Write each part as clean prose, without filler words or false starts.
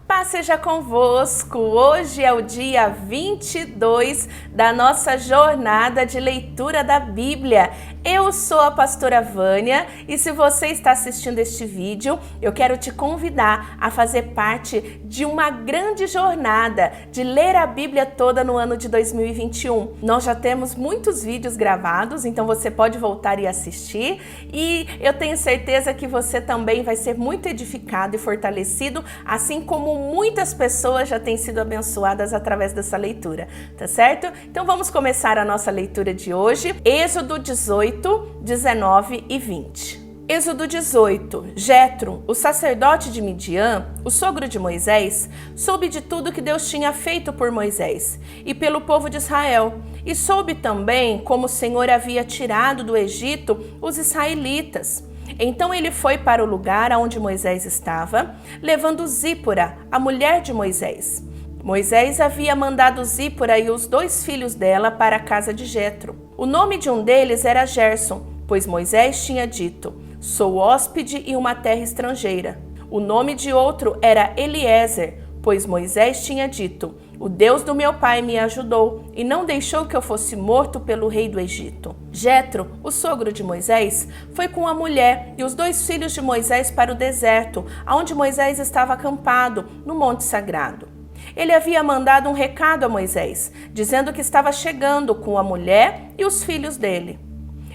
Paz seja convosco! Hoje é o dia 22 da nossa jornada de leitura da Bíblia. Eu sou a pastora Vânia e se você está assistindo este vídeo, eu quero te convidar a fazer parte de uma grande jornada de ler a Bíblia toda no ano de 2021. Nós já temos muitos vídeos gravados, então você pode voltar e assistir e eu tenho certeza que você também vai ser muito edificado e fortalecido, assim como muitas pessoas já têm sido abençoadas através dessa leitura, tá certo? Então vamos começar a nossa leitura de hoje, Êxodo 18, 19 e 20. Êxodo 18. Jetro, o sacerdote de Midian, o sogro de Moisés, soube de tudo que Deus tinha feito por Moisés e pelo povo de Israel, e soube também como o Senhor havia tirado do Egito os israelitas. Então ele foi para o lugar onde Moisés estava, levando Zípora, a mulher de Moisés. Moisés havia mandado Zípora e os 2 filhos dela para a casa de Jetro. O nome de um deles era Gerson, pois Moisés tinha dito: sou hóspede em uma terra estrangeira. O nome de outro era Eliezer, pois Moisés tinha dito: o Deus do meu pai me ajudou e não deixou que eu fosse morto pelo rei do Egito. Jetro, o sogro de Moisés, foi com a mulher e os 2 filhos de Moisés para o deserto, onde Moisés estava acampado, no monte sagrado. Ele havia mandado um recado a Moisés, dizendo que estava chegando com a mulher e os filhos dele.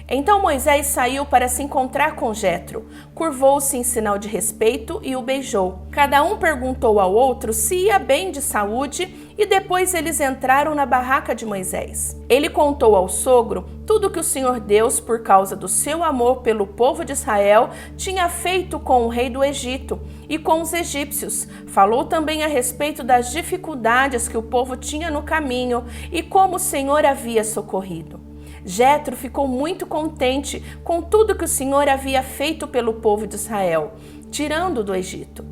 Então Moisés saiu para se encontrar com Jetro, curvou-se em sinal de respeito e o beijou. Cada um perguntou ao outro se ia bem de saúde e depois eles entraram na barraca de Moisés. Ele contou ao sogro tudo que o Senhor Deus, por causa do seu amor pelo povo de Israel, tinha feito com o rei do Egito e com os egípcios. Falou também a respeito das dificuldades que o povo tinha no caminho e como o Senhor havia socorrido. Jetro ficou muito contente com tudo que o Senhor havia feito pelo povo de Israel, tirando do Egito.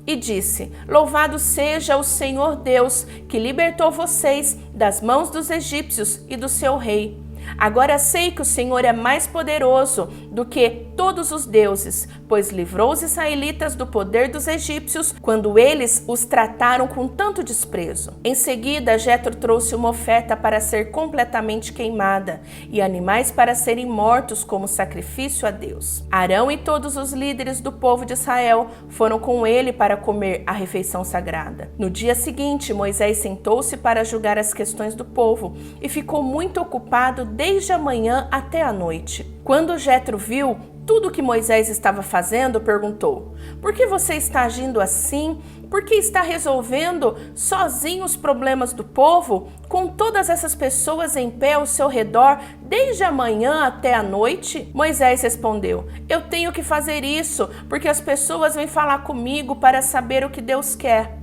E disse: louvado seja o Senhor Deus, que libertou vocês das mãos dos egípcios e do seu rei. Agora sei que o Senhor é mais poderoso do que todos os deuses, pois livrou os israelitas do poder dos egípcios quando eles os trataram com tanto desprezo. Em seguida, Jetro trouxe uma oferta para ser completamente queimada e animais para serem mortos como sacrifício a Deus. Arão e todos os líderes do povo de Israel foram com ele para comer a refeição sagrada. No dia seguinte, Moisés sentou-se para julgar as questões do povo e ficou muito ocupado desde a manhã até a noite. Quando Jetro viu tudo o que Moisés estava fazendo, perguntou: por que você está agindo assim? Por que está resolvendo sozinho os problemas do povo, com todas essas pessoas em pé ao seu redor, desde a manhã até a noite? Moisés respondeu: eu tenho que fazer isso, porque as pessoas vêm falar comigo para saber o que Deus quer.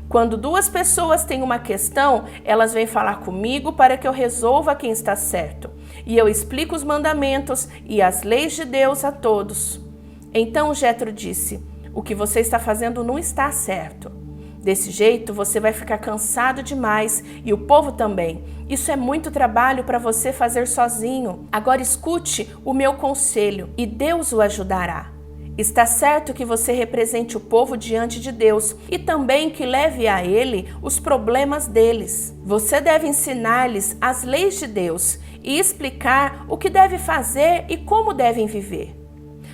Quando 2 pessoas têm uma questão, elas vêm falar comigo para que eu resolva quem está certo. E eu explico os mandamentos e as leis de Deus a todos. Então Jetro disse: o que você está fazendo não está certo. Desse jeito você vai ficar cansado demais e o povo também. Isso é muito trabalho para você fazer sozinho. Agora escute o meu conselho e Deus o ajudará. Está certo que você represente o povo diante de Deus e também que leve a ele os problemas deles. Você deve ensinar-lhes as leis de Deus e explicar o que deve fazer e como devem viver.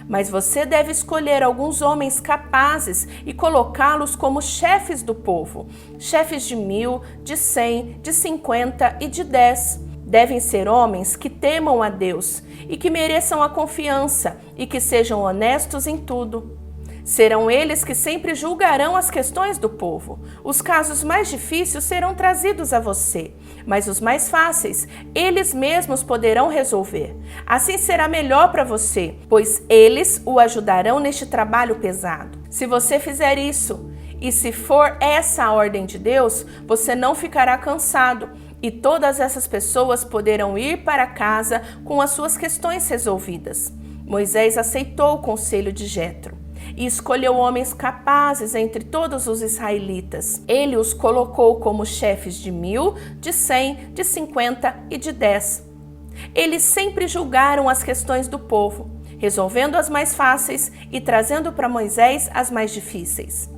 Mas você deve escolher alguns homens capazes e colocá-los como chefes do povo, chefes de 1000, de 100, de 50 e de 10. Devem ser homens que temam a Deus e que mereçam a confiança e que sejam honestos em tudo. Serão eles que sempre julgarão as questões do povo. Os casos mais difíceis serão trazidos a você, mas os mais fáceis, eles mesmos poderão resolver. Assim será melhor para você, pois eles o ajudarão neste trabalho pesado. Se você fizer isso, e se for essa a ordem de Deus, você não ficará cansado, e todas essas pessoas poderão ir para casa com as suas questões resolvidas. Moisés aceitou o conselho de Jetro e escolheu homens capazes entre todos os israelitas. Ele os colocou como chefes de 1000, de 100, de 50 e de 10. Eles sempre julgaram as questões do povo, resolvendo as mais fáceis e trazendo para Moisés as mais difíceis.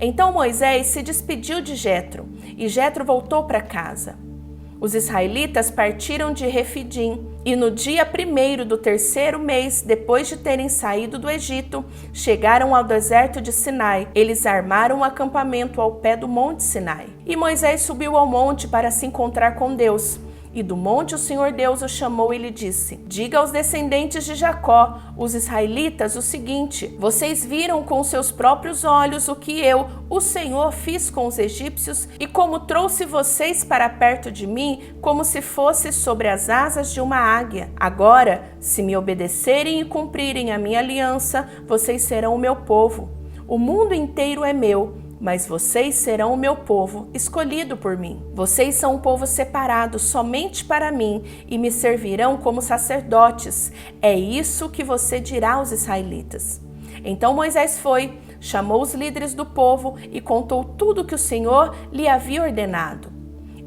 Então Moisés se despediu de Jetro, e Jetro voltou para casa. Os israelitas partiram de Refidim, e no dia 1º do 3º mês, depois de terem saído do Egito, chegaram ao deserto de Sinai. Eles armaram um acampamento ao pé do monte Sinai. E Moisés subiu ao monte para se encontrar com Deus. E do monte o Senhor Deus o chamou e lhe disse: diga aos descendentes de Jacó, os israelitas, o seguinte: vocês viram com seus próprios olhos o que eu, o Senhor, fiz com os egípcios e como trouxe vocês para perto de mim, como se fosse sobre as asas de uma águia. Agora, se me obedecerem e cumprirem a minha aliança, vocês serão o meu povo. O mundo inteiro é meu, mas vocês serão o meu povo, escolhido por mim. Vocês são um povo separado somente para mim e me servirão como sacerdotes. É isso que você dirá aos israelitas. Então Moisés foi, chamou os líderes do povo e contou tudo que o Senhor lhe havia ordenado.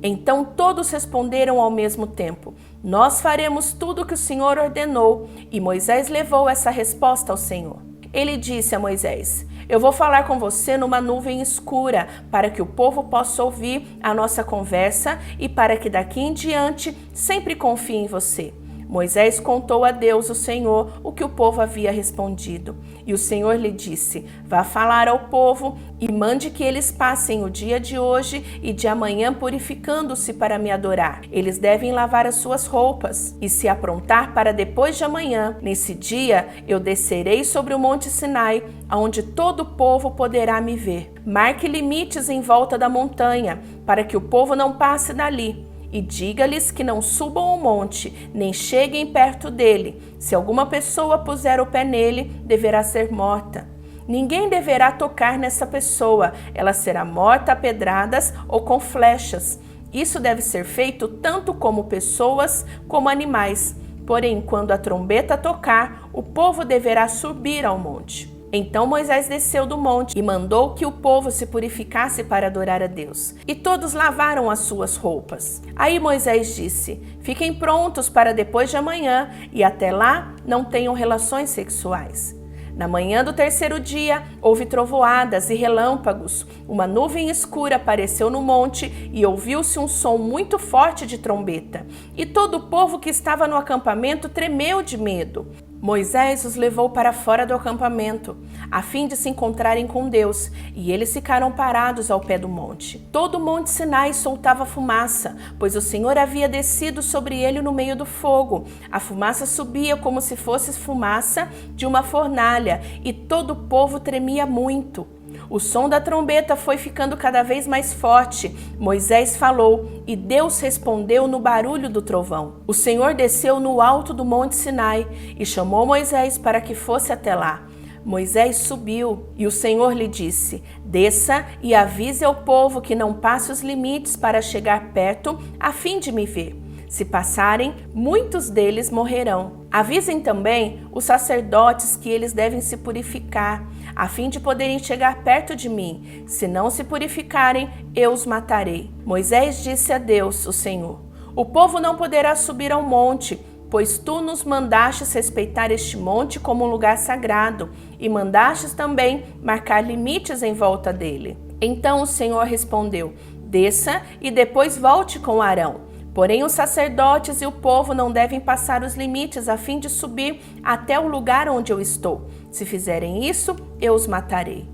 Então todos responderam ao mesmo tempo: nós faremos tudo o que o Senhor ordenou. E Moisés levou essa resposta ao Senhor. Ele disse a Moisés: eu vou falar com você numa nuvem escura, para que o povo possa ouvir a nossa conversa e para que daqui em diante sempre confie em você. Moisés contou a Deus, o Senhor, o que o povo havia respondido. E o Senhor lhe disse: vá falar ao povo e mande que eles passem o dia de hoje e de amanhã purificando-se para me adorar. Eles devem lavar as suas roupas e se aprontar para depois de amanhã. Nesse dia eu descerei sobre o monte Sinai, onde todo o povo poderá me ver. Marque limites em volta da montanha, para que o povo não passe dali. E diga-lhes que não subam ao monte, nem cheguem perto dele. Se alguma pessoa puser o pé nele, deverá ser morta. Ninguém deverá tocar nessa pessoa, ela será morta a pedradas ou com flechas. Isso deve ser feito tanto como pessoas como animais. Porém, quando a trombeta tocar, o povo deverá subir ao monte. Então Moisés desceu do monte e mandou que o povo se purificasse para adorar a Deus. E todos lavaram as suas roupas. Aí Moisés disse: fiquem prontos para depois de amanhã e até lá não tenham relações sexuais. Na manhã do 3º dia, houve trovoadas e relâmpagos. Uma nuvem escura apareceu no monte e ouviu-se um som muito forte de trombeta. E todo o povo que estava no acampamento tremeu de medo. Moisés os levou para fora do acampamento, a fim de se encontrarem com Deus, e eles ficaram parados ao pé do monte. Todo o monte Sinai soltava fumaça, pois o Senhor havia descido sobre ele no meio do fogo. A fumaça subia como se fosse fumaça de uma fornalha, e todo o povo tremia muito. O som da trombeta foi ficando cada vez mais forte. Moisés falou e Deus respondeu no barulho do trovão. O Senhor desceu no alto do monte Sinai e chamou Moisés para que fosse até lá. Moisés subiu e o Senhor lhe disse: desça e avise ao povo que não passe os limites para chegar perto a fim de me ver. Se passarem, muitos deles morrerão. Avisem também os sacerdotes que eles devem se purificar, a fim de poderem chegar perto de mim. Se não se purificarem, eu os matarei. Moisés disse a Deus, o Senhor: o povo não poderá subir ao monte, pois tu nos mandastes respeitar este monte como um lugar sagrado, e mandastes também marcar limites em volta dele. Então o Senhor respondeu: desça e depois volte com Arão. Porém, os sacerdotes e o povo não devem passar os limites a fim de subir até o lugar onde eu estou. Se fizerem isso, eu os matarei.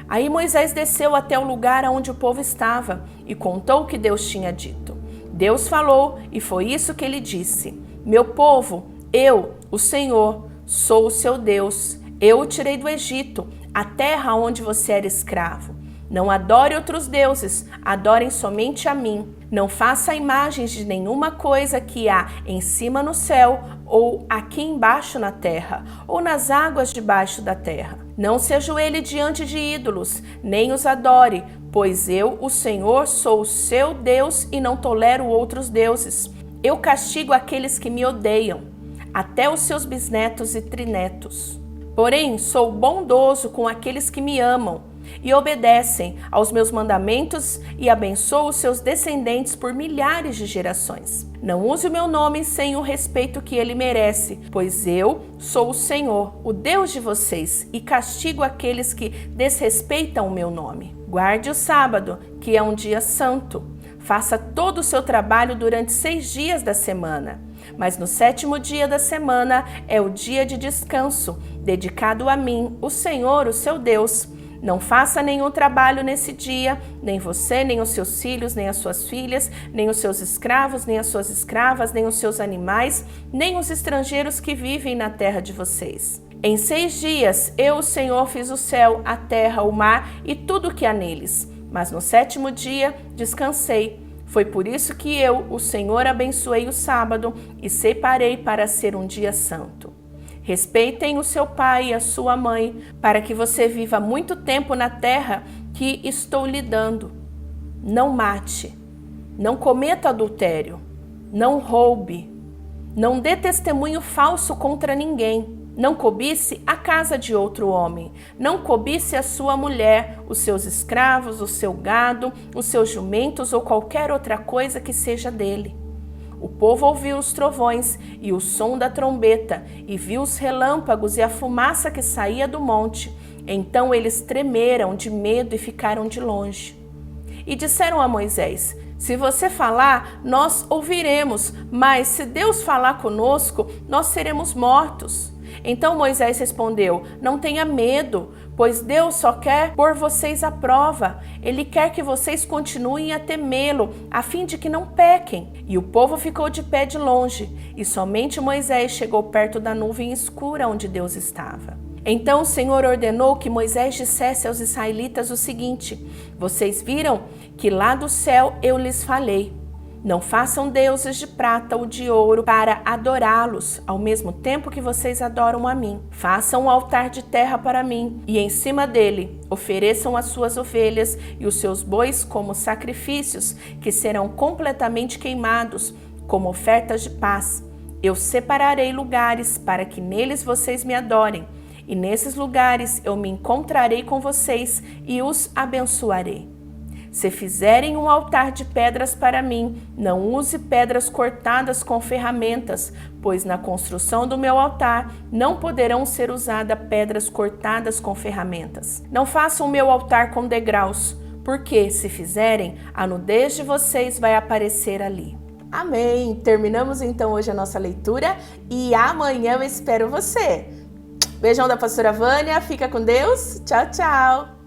Aí Moisés desceu até o lugar onde o povo estava e contou o que Deus tinha dito. Deus falou e foi isso que ele disse: meu povo, eu, o Senhor, sou o seu Deus. Eu o tirei do Egito, a terra onde você era escravo. Não adore outros deuses, adorem somente a mim. Não faça imagens de nenhuma coisa que há em cima no céu, ou aqui embaixo na terra, ou nas águas debaixo da terra. Não se ajoelhe diante de ídolos, nem os adore, pois eu, o Senhor, sou o seu Deus e não tolero outros deuses. Eu castigo aqueles que me odeiam, até os seus bisnetos e trinetos. Porém, sou bondoso com aqueles que me amam. e obedecem aos meus mandamentos e abençoo os seus descendentes por milhares de gerações. Não use o meu nome sem o respeito que ele merece, pois eu sou o Senhor, o Deus de vocês, e castigo aqueles que desrespeitam o meu nome. Guarde o sábado, que é um dia santo. Faça todo o seu trabalho durante 6 dias da semana. Mas no 7º dia da semana é o dia de descanso, dedicado a mim, o Senhor, o seu Deus. Não faça nenhum trabalho nesse dia, nem você, nem os seus filhos, nem as suas filhas, nem os seus escravos, nem as suas escravas, nem os seus animais, nem os estrangeiros que vivem na terra de vocês. Em 6 dias, eu, o Senhor, fiz o céu, a terra, o mar e tudo o que há neles. Mas no 7º dia, descansei. Foi por isso que eu, o Senhor, abençoei o sábado e separei para ser um dia santo. Respeitem o seu pai e a sua mãe, para que você viva muito tempo na terra que estou lhe dando. Não mate, não cometa adultério, não roube, não dê testemunho falso contra ninguém. Não cobice a casa de outro homem, não cobice a sua mulher, os seus escravos, o seu gado, os seus jumentos ou qualquer outra coisa que seja dele. O povo ouviu os trovões e o som da trombeta, e viu os relâmpagos e a fumaça que saía do monte. Então eles tremeram de medo e ficaram de longe. E disseram a Moisés: se você falar, nós ouviremos, mas se Deus falar conosco, nós seremos mortos. Então Moisés respondeu: não tenha medo, pois Deus só quer pôr vocês à prova. Ele quer que vocês continuem a temê-lo, a fim de que não pequem. E o povo ficou de pé de longe, e somente Moisés chegou perto da nuvem escura onde Deus estava. Então o Senhor ordenou que Moisés dissesse aos israelitas o seguinte: vocês viram que lá do céu eu lhes falei. Não façam deuses de prata ou de ouro para adorá-los, ao mesmo tempo que vocês adoram a mim. Façam um altar de terra para mim, e em cima dele ofereçam as suas ovelhas e os seus bois como sacrifícios, que serão completamente queimados, como ofertas de paz. Eu separarei lugares para que neles vocês me adorem, e nesses lugares eu me encontrarei com vocês e os abençoarei. Se fizerem um altar de pedras para mim, não use pedras cortadas com ferramentas, pois na construção do meu altar não poderão ser usadas pedras cortadas com ferramentas. Não façam o meu altar com degraus, porque, se fizerem, a nudez de vocês vai aparecer ali. Amém! Terminamos então hoje a nossa leitura e amanhã eu espero você. Beijão da pastora Vânia, fica com Deus, tchau, tchau!